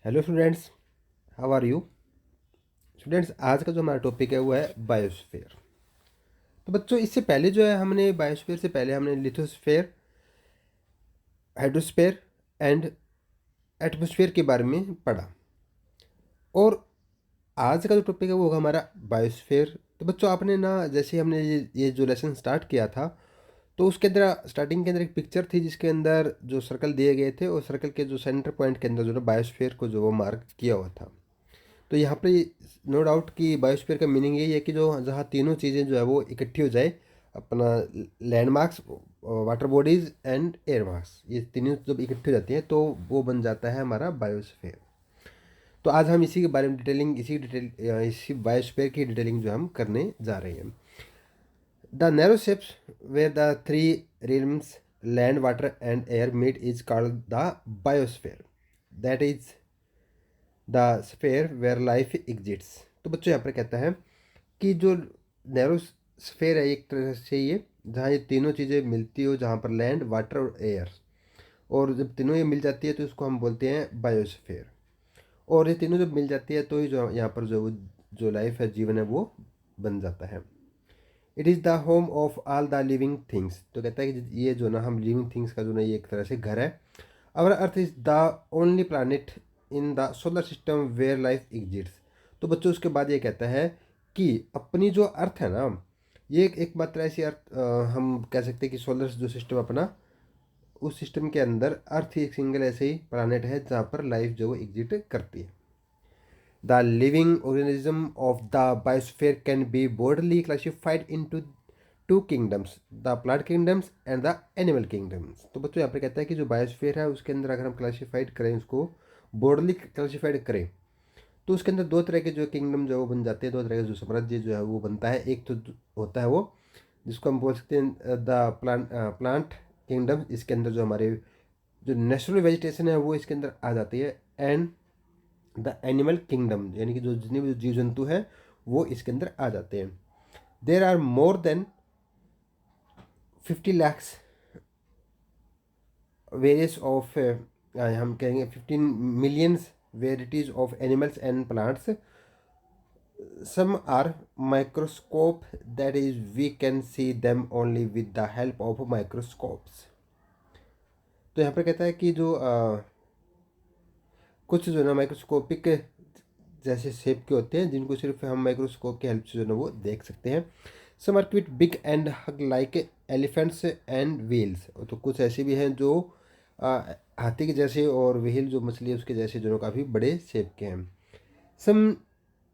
Hello students, how are you. Students, आज का जो हमारा टॉपिक है वो है बायोस्फीयर। तो बच्चों, इससे पहले जो है हमने बायोस्फीयर से पहले हमने लिथोस्फीयर, हाइड्रोस्फीयर एंड एटमॉस्फेयर के बारे में पढ़ा। और आज का जो टॉपिक है वो होगा हमारा बायोस्फीयर। तो बच्चों, आपने ना जैसे ही हमने ये जो लेसन स्टार्ट किया था, तो उसके अंदर स्टार्टिंग के अंदर एक पिक्चर थी जिसके अंदर जो सर्कल दिए गए थे और सर्कल के जो सेंटर पॉइंट के अंदर जो है बायोस्फीयर को जो वो मार्क किया हुआ था। तो यहाँ पे नो डाउट कि बायोस्फीयर का मीनिंग यही है कि जो जहाँ तीनों चीज़ें जो है वो इकट्ठी हो जाए। अपना landmarks, water bodies and air marks, ये तीनों जब इकट्ठी हो जाती हैं तो वो बन जाता है हमारा बायोस्फीयर। तो आज हम इसी के बारे में इसी बायोस्फीयर की डिटेलिंग जो हम करने जा रहे हैं। The narrow shapes where the three realms land, water and air meet is called the biosphere. That is the sphere where life exists. तो बच्चों, यहाँ पर कहता है कि जो नैरो स्फेयर है एक तरह से ये, जहाँ ये तीनों चीज़ें मिलती हो, जहाँ पर लैंड, वाटर और एयर, और जब तीनों ये मिल जाती है तो इसको हम बोलते हैं बायोस्फेयर। और ये तीनों जब मिल जाती है तो ही जो यहाँ पर जो लाइफ है, जीवन है, वो बन जाता है। It is the home of all the living things. तो कहता है कि ये जो ना हम लिविंग थिंग्स का जो ना ये एक तरह से घर है। Our earth is the only planet in the solar system where life exists. तो बच्चों, उसके बाद ये कहता है कि अपनी जो अर्थ है ना, ये एकमात्र ऐसी अर्थ, हम कह सकते हैं कि सोलर जो सिस्टम अपना, उस सिस्टम के अंदर अर्थ ही एक सिंगल ऐसे ही प्लानट है जहाँ पर लाइफ जो वो एग्जिट करती है। The living organism of the biosphere can be broadly classified into to kingdoms, the plant kingdoms and the animal kingdoms. तो बच्चों, यहाँ पर कहता है कि जो बायोस्फीयर है उसके अंदर अगर हम क्लासीफाइड करें, उसको बोर्डली क्लासीफाइड करें, तो उसके अंदर दो तरह के जो किंगडम जो है वो बन जाते हैं, दो तरह का जो साम्राज्य जो है वो बनता है। एक तो होता है वो जिसको हम बोल सकते हैं द प्लांट किंगडम। इसके अंदर जो हमारे जो नेचुरल वेजिटेशन है वो इसके अंदर आ जाती है। एंड द एनिमल किंगडम, यानी कि जो जितने भी जीव जंतु हैं वो इसके अंदर आ जाते हैं। There are more than 50 lakhs various of, हम कहेंगे 15 millions varieties of animals and plants. Some are microscope, that is we can see them only with the help of microscopes. तो यहाँ पर कहता है कि जो कुछ जो है ना माइक्रोस्कोपिक जैसे शेप के होते हैं, जिनको सिर्फ हम माइक्रोस्कोप की हेल्प से जो है ना वो देख सकते हैं। Some are quite big and huge like elephants and whales. तो कुछ ऐसे भी हैं जो हाथी के जैसे, और व्हेल जो मछली है उसके जैसे, जो काफ़ी बड़े शेप के हैं। सम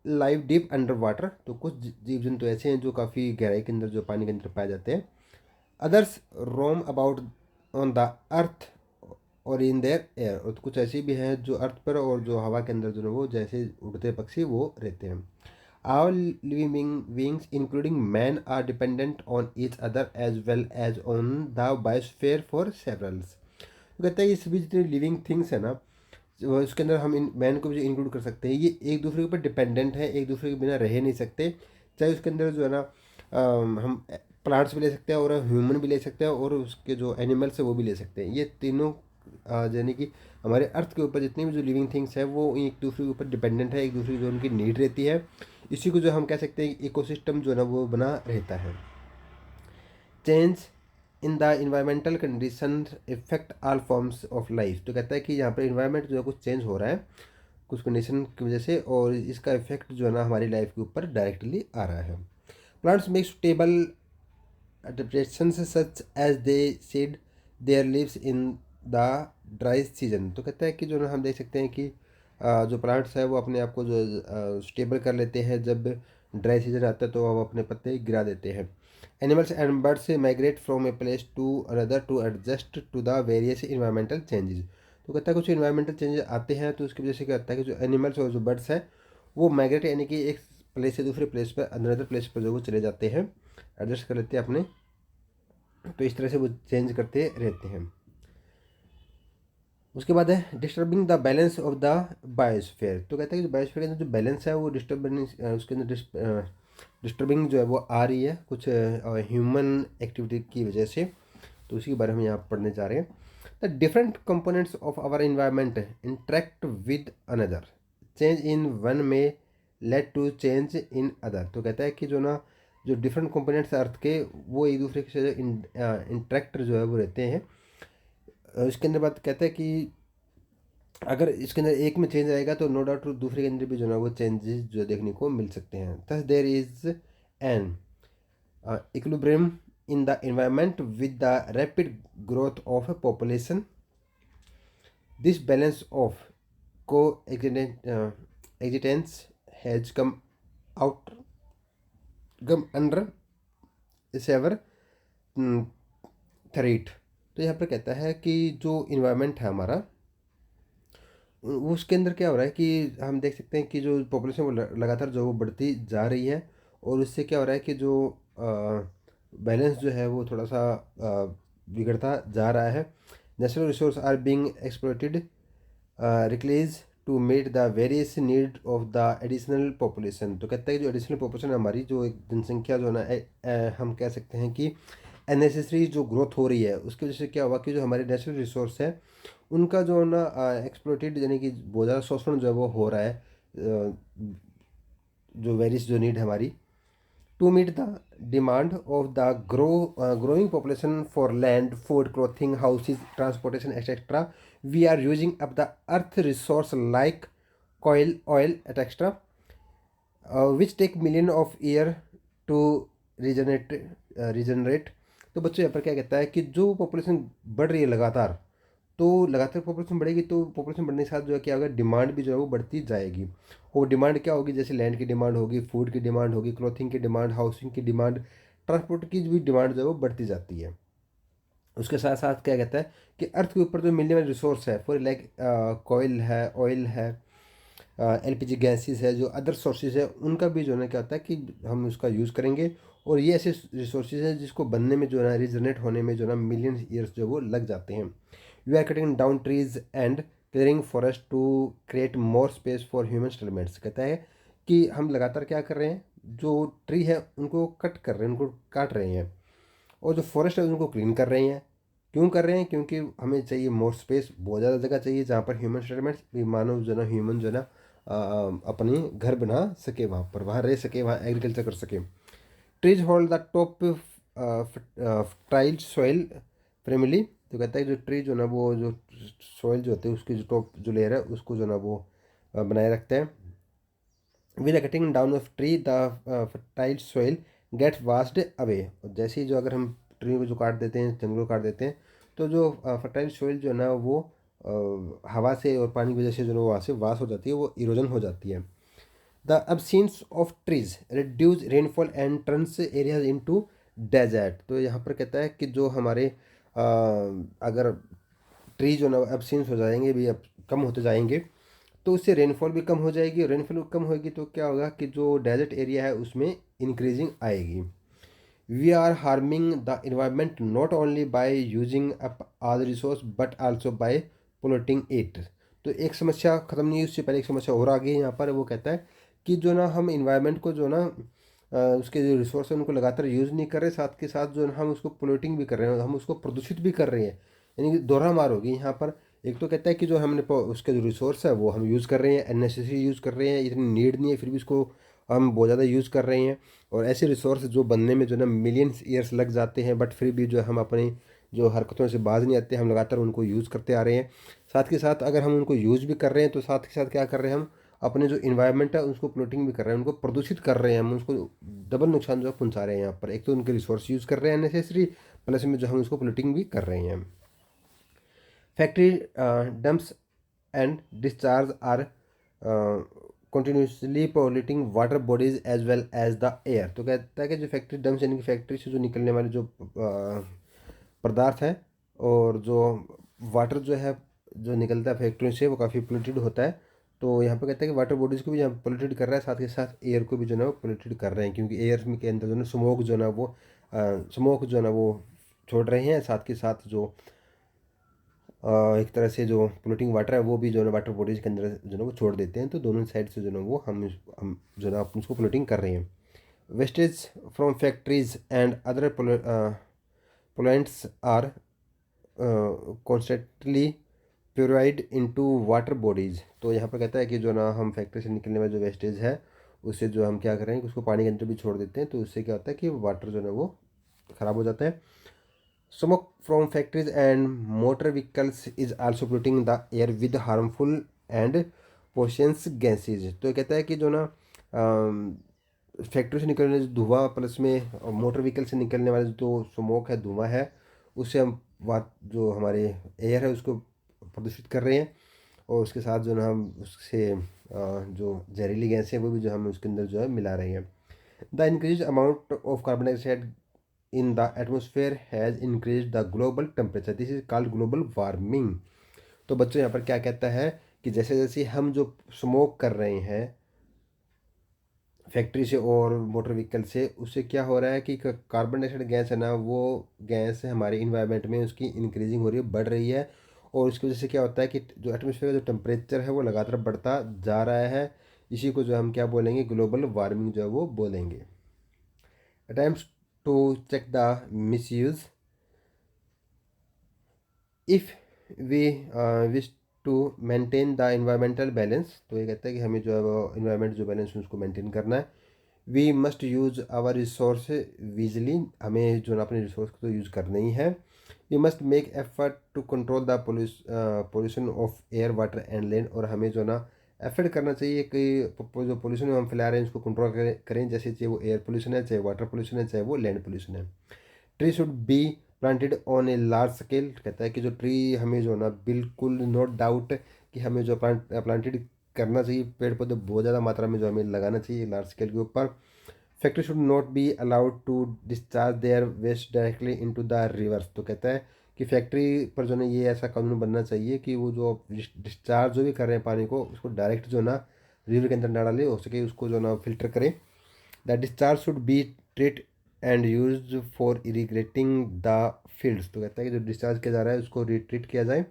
लाइव डीप अंडर वाटर। तो कुछ जीव जंतु ऐसे हैं जो काफ़ी गहराई के अंदर, जो पानी के अंदर पाए जाते हैं। Others roam about on the earth और इन देयर एयर। और कुछ ऐसे भी हैं जो अर्थ पर और जो हवा के अंदर जो है वो जैसे उड़ते पक्षी वो रहते हैं। All living beings, including man, are dependent on each other as well as on the biosphere for several। तो कहता है ये सभी जितने लिविंग थिंग्स है ना, उसके अंदर हम इन मैन को भी इंक्लूड कर सकते हैं। ये एक दूसरे के ऊपर डिपेंडेंट है, एक दूसरे के बिना रह नहीं सकते। चाहे उसके अंदर जो है ना हम प्लांट्स भी ले सकते हैं और ह्यूमन भी ले सकते हैं और उसके जो एनिमल्स है वो भी ले सकते हैं। ये तीनों यानी कि हमारे अर्थ के ऊपर जितनी भी जो लिविंग थिंग्स है वो एक दूसरे के ऊपर डिपेंडेंट है, एक दूसरे की जो उनकी नीड रहती है। इसी को जो हम कह सकते हैं इकोसिस्टम जो है ना वो बना रहता है। Change in the environmental condition effect all forms of life. तो कहता है कि यहाँ पर इन्वायरमेंट जो है कुछ चेंज हो रहा है कुछ कंडीशन की वजह से, और इसका इफेक्ट जो है ना हमारी लाइफ के ऊपर डायरेक्टली आ रहा है। Plants make suitable adaptations such as they seed their leaves in the dry season। तो कहता है कि जो ना हम देख सकते हैं कि जो प्लांट्स है वो अपने आप को जो स्टेबल कर लेते हैं, जब ड्राई सीजन आता है तो वो अपने पत्ते गिरा देते हैं। Animals and birds migrate from a place to another to adjust to the various environmental changes. तो कहता है कुछ इन्वायरमेंटल चेंजेस आते हैं तो उसकी वजह से क्या होता है कि जो एनिमल्स और जो बर्ड्स हैं वो माइग्रेट, यानी कि एक प्लेस से दूसरे प्लेस पर, अनदर प्लेस पर जो वो चले जाते हैं, एडजस्ट कर लेते हैं अपने। तो इस तरह से वो चेंज करते रहते हैं। उसके बाद है disturbing the balance of the biosphere. तो कहते हैं कि जो बायोस्फीयर के अंदर जो बैलेंस है वो डिस्टर्बेंस, उसके अंदर डिस्टर्बिंग जो है वो आ रही है कुछ ह्यूमन एक्टिविटी की वजह से। तो उसी के बारे में यहाँ पढ़ने जा रहे हैं। The different components of our environment interact with another, change in one में led to change in other. तो कहता है कि जो ना जो डिफरेंट कंपोनेंट्स अर्थ के वो एक दूसरे से इंटरेक्ट जो है वो रहते हैं। इसके अंदर बात कहता है कि अगर इसके अंदर एक में चेंज आएगा तो नो डाउट दूसरे के अंदर भी जो है वो चेंजेस जो देखने को मिल सकते हैं। Thus there is an equilibrium in the environment with the rapid growth of a population. This balance of coexistence has come under severe threat। तो यहाँ पर कहता है कि जो इन्वायरमेंट है हमारा उसके अंदर क्या हो रहा है कि हम देख सकते हैं कि जो पॉपुलेशन वो लगातार जो वो बढ़ती जा रही है, और उससे क्या हो रहा है कि जो बैलेंस जो है वो थोड़ा सा बिगड़ता जा रहा है। Natural resource are being exploited recklessly to meet the various need of the additional population. तो कहता है कि जो एडिशनल पॉपुलेशन हमारी जो एक जनसंख्या जो है ना हम कह सकते हैं कि अननेसेसरी जो ग्रोथ हो रही है उसकी वजह से क्या हुआ कि जो हमारे नेचुरल रिसोर्स है उनका जो ना एक्सप्लॉइटेड यानी कि बहुत ज़्यादा शोषण जो है वो हो रहा है, जो वेरियस जो नीड हमारी to meet the demand of the growing population for land, food, clothing, houses, transportation, etc. We are using up the earth resource like coal, oil, etc., which take million of year to regenerate। तो बच्चों यहाँ पर क्या कहता है कि जो population बढ़ रही है लगातार, तो लगातार पॉपुलेशन बढ़ेगी तो पॉपुलेशन बढ़ने के साथ जो है क्या होगा, डिमांड भी जो है वो बढ़ती जाएगी। और डिमांड क्या होगी, जैसे लैंड की डिमांड होगी, फूड की डिमांड होगी, क्लोथिंग की डिमांड, हाउसिंग की डिमांड, ट्रांसपोर्ट की भी डिमांड जो है वो बढ़ती जाती है। उसके साथ साथ क्या कहता है कि अर्थ के ऊपर जो मिलने वाले रिसोर्स है फॉर लाइक कोयल है, ऑयल है, एलपीजी गैसेस है, जो अदर सोर्सेज है उनका भी जो है क्या होता है कि हम उसका यूज़ करेंगे। और ये ऐसे रिसोर्सेज हैं जिसको बनने में जो है रिजनरेट होने में जो है मिलियन ईयर्स जो वो लग जाते हैं। We are cutting down trees and clearing forest to create more space for human settlements. कहता है कि हम लगातार क्या कर रहे हैं, जो ट्री है उनको कट कर रहे हैं, उनको काट रहे हैं, और जो फॉरेस्ट है उनको क्लीन कर रहे हैं। क्यों कर रहे हैं, क्योंकि हमें चाहिए मोर स्पेस, बहुत ज़्यादा जगह चाहिए जहाँ पर ह्यूमन सेटलमेंट्स भी मानव जो ना ह्यूमन जो ना अपनी घर बना सके, वहाँ पर वहाँ रह सके, वहाँ एग्रीकल्चर कर सके। Trees hold the top tilled soil firmly. तो कहता है जो ट्री जो ना वो जो सॉइल जो होते हैं उसकी जो टॉप जो लेयर है उसको जो ना वो बनाए रखते हैं। With cutting down of tree the fertile soil get washed away. और जैसे ही जो अगर हम ट्री को जो काट देते हैं, जंगलों काट देते हैं, तो जो फर्टाइल सॉइल जो है ना वो हवा से और पानी की वजह से जो है वहाँ से वास हो जाती है, वो इरोजन हो जाती है। The absence of trees reduce rainfall and turns areas into desert. तो यहाँ पर कहता है कि जो हमारे अगर ट्री जो ना एब्सेंस हो जाएंगे भी, अब कम होते जाएंगे, तो उससे रेनफॉल भी कम हो जाएगी। रेनफॉल कम होगी तो क्या होगा कि जो डेजर्ट एरिया है उसमें इंक्रीजिंग आएगी। We are harming the environment not only by using up all resource but also by polluting it. तो एक समस्या ख़त्म नहीं हुई, उससे पहले एक समस्या और आ गई है यहाँ पर। वो कहता है कि जो ना हम इन्वायरमेंट को जो ना उसके जो रिसोर्स है उनको लगातार यूज़ नहीं कर रहे, साथ के साथ जो हम उसको पोल्यूटिंग भी कर रहे हैं, हम उसको प्रदूषित भी कर रहे हैं। यानी कि दोहरा मार होगी यहाँ पर। एक तो कहता है कि जो हमने उसके जो रिसोर्स है वो हम यूज़ कर रहे हैं, अननेसेसरी यूज़ कर रहे हैं, इतनी नीड नहीं है फिर भी इसको हम बहुत ज़्यादा यूज़ कर रहे हैं। और ऐसे रिसोर्स जो बनने में जो ना मिलियंस ईयर्स लग जाते हैं, बट फिर भी जो हम अपनी जो हरकतों से बाज नहीं आते, हम लगातार उनको यूज़ करते आ रहे हैं। साथ के साथ अगर हम उनको यूज़ भी कर रहे हैं तो साथ के साथ क्या कर रहे हैं, हम अपने जो इन्वायरमेंट है उसको पोल्यूटिंग भी कर रहे हैं, उनको प्रदूषित कर रहे हैं, हम उसको डबल नुकसान जो है पहुँचा रहे हैं। यहाँ पर एक तो उनके रिसोर्स यूज़ कर रहे हैं नेसेसरी, प्लस में जो हम उसको पोल्यूटिंग भी कर रहे हैं। Factory dumps and discharge are continuously polluting water bodies as well as the air. तो कहता है कि जो फैक्ट्री डंप्स यानी कि फैक्ट्री से जो निकलने वाले जो पदार्थ है और जो वाटर जो है जो निकलता है फैक्ट्री से वो काफ़ी पोल्यूटेड होता है। तो यहाँ पर कहता है कि वाटर बॉडीज़ को भी यहाँ पोल्यूटेड कर रहा है, साथ के साथ एयर को भी जो है वो पोल्यूटेड कर रहे हैं, क्योंकि एयर में के अंदर जो है स्मोक जो है वो स्मोक जो है वो छोड़ रहे हैं। साथ के साथ जो एक तरह से जो पोल्यूटिंग वाटर है वो भी जो है वाटर बॉडीज के अंदर जो है वो छोड़ देते हैं। तो दोनों साइड से जो है वो हम जो है अपन उसको पोल्यूटिंग कर रहे हैं। Wastage from factories and other pollutants are constantly poured into water bodies. तो यहाँ पर कहता है कि जो ना हम फैक्ट्री से निकलने वाला जो वेस्टेज है उससे जो हम क्या करें कि उसको पानी के अंदर भी छोड़ देते हैं, तो उससे क्या होता है कि वाटर जो है वो ख़राब हो जाता है। Smoke from factories and motor vehicles is also polluting the air with harmful and potions gases. तो ये कहता है कि जो ना फैक्ट्री से निकलने जो धुआं प्लस में मोटर व्हीकल से निकलने वाले जो स्मोक है, धुआं है, उससे हम बात जो हमारे एयर है उसको प्रदूषित कर रहे हैं। और उसके साथ जो ना हम उससे जो जहरीली गैस है वो भी जो हम उसके अंदर जो है मिला रहे हैं। The increase amount of carbon dioxide in the atmosphere has increase the global temperature, this is called global warming. तो बच्चों यहाँ पर क्या कहता है कि जैसे जैसे हम जो स्मोक कर रहे हैं फैक्ट्री से और मोटर व्हीकल से, उससे क्या हो रहा है कि कार्बन डाइऑक्साइड गैस है ना, वो गैस हमारे इन्वायरमेंट में उसकी इंक्रीजिंग हो रही है, बढ़ रही है। और उसकी वजह से क्या होता है कि जो एटमोसफेयर का जो टेम्परेचर है वो लगातार बढ़ता जा रहा है। इसी को जो हम क्या बोलेंगे, ग्लोबल वार्मिंग जो है वो बोलेंगे। Attempts to check the misuse if we wish to maintain the environmental balance. तो ये कहता है कि हमें जो है वो इन्वायरमेंट जो बैलेंस है उसको मेंटेन करना है। We must use our resource wisely, हमें जो है अपने रिसोर्स को तो यूज़ करना ही है। We must make effort to control the pollution of air water and land, और हमें जो ना एफर्ट करना चाहिए कि जो पोल्यूशन हम फैला रहे हैं उसको कंट्रोल करें, जैसे चाहे वो एयर पोल्यूशन है, चाहे वाटर पोल्यूशन है, चाहे वो लैंड पोल्यूशन है। Tree should be planted on a large scale, कहता है कि जो ट्री हमें जो ना बिल्कुल नो डाउट कि हमें जो प्लांटेड करना चाहिए, पेड़ पौधे बहुत ज़्यादा मात्रा में जो हमें लगाना चाहिए लार्ज स्केल के ऊपर। Factory should not be allowed to discharge their waste directly into the rivers. तो कहता है कि फैक्ट्री पर जो है ये ऐसा कानून बनना चाहिए कि वो जो डिस्चार्ज जो भी कर रहे हैं पानी को, उसको डायरेक्ट जो ना रिवर के अंदर ना डाले, हो सके उसको जो ना फिल्टर करें। The discharge should be treat and use for irrigating the fields. तो कहता है कि जो डिस्चार्ज किया जा रहा है उसको रिट्रीट किया जाए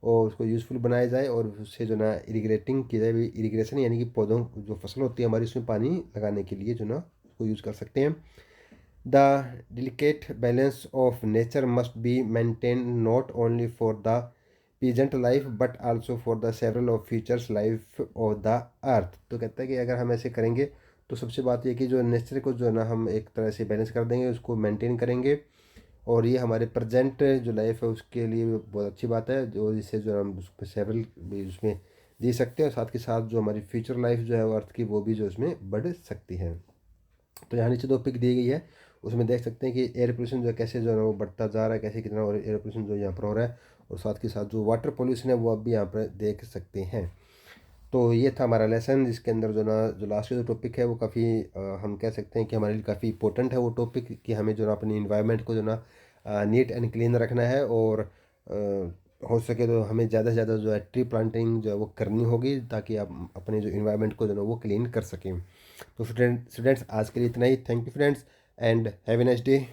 और उसको यूज़फुल बनाया जाए, और उससे जो ना इरीग्रेटिंग की जाए। इरीग्रेशन यानी कि पौधों जो फसल होती है हमारी उसमें पानी लगाने के लिए जो ना उसको यूज़ कर सकते हैं। The delicate balance of nature must be maintain not only for the peasant life but also for the several of futures life of the earth. तो कहता है कि अगर हम ऐसे करेंगे तो सबसे बात यह कि जो नेचर को जो ना हम एक तरह से बैलेंस कर देंगे, उसको मेंटेन करेंगे, और ये हमारे प्रेजेंट जो लाइफ है उसके लिए भी बहुत अच्छी बात है, जो जिससे जो हम उसमें सेवरल भी उसमें जी सकते हैं, और साथ के साथ जो हमारी फ्यूचर लाइफ जो है वो अर्थ की वो भी जो उसमें बढ़ सकती है। तो यहाँ नीचे दो पिक दी गई है, उसमें देख सकते हैं कि एयर पोल्यूशन जो है कैसे जो है वो बढ़ता जा रहा है, कैसे कितना और एयर पोल्यूशन जो यहाँ पर हो रहा है, और साथ के साथ जो वाटर पोल्यूशन है वो अब भी यहाँ पर देख सकते हैं। तो ये था हमारा लेसन, जिसके अंदर जो ना जो लास्ट जो टॉपिक है वो काफ़ी हम कह सकते हैं कि हमारे लिए काफ़ी इंपॉर्टेंट है वो टॉपिक, कि हमें जो ना अपनी इन्वायरमेंट को जो ना नीट एंड क्लीन रखना है, और हो सके तो हमें ज़्यादा से ज़्यादा जो है ट्री प्लांटिंग जो है वो करनी होगी, ताकि आप अपने जो इन्वायरमेंट को जो है वो क्लीन कर सकें। तो स्टूडेंट्स आज के लिए इतना ही। Thank you friends and have a nice day.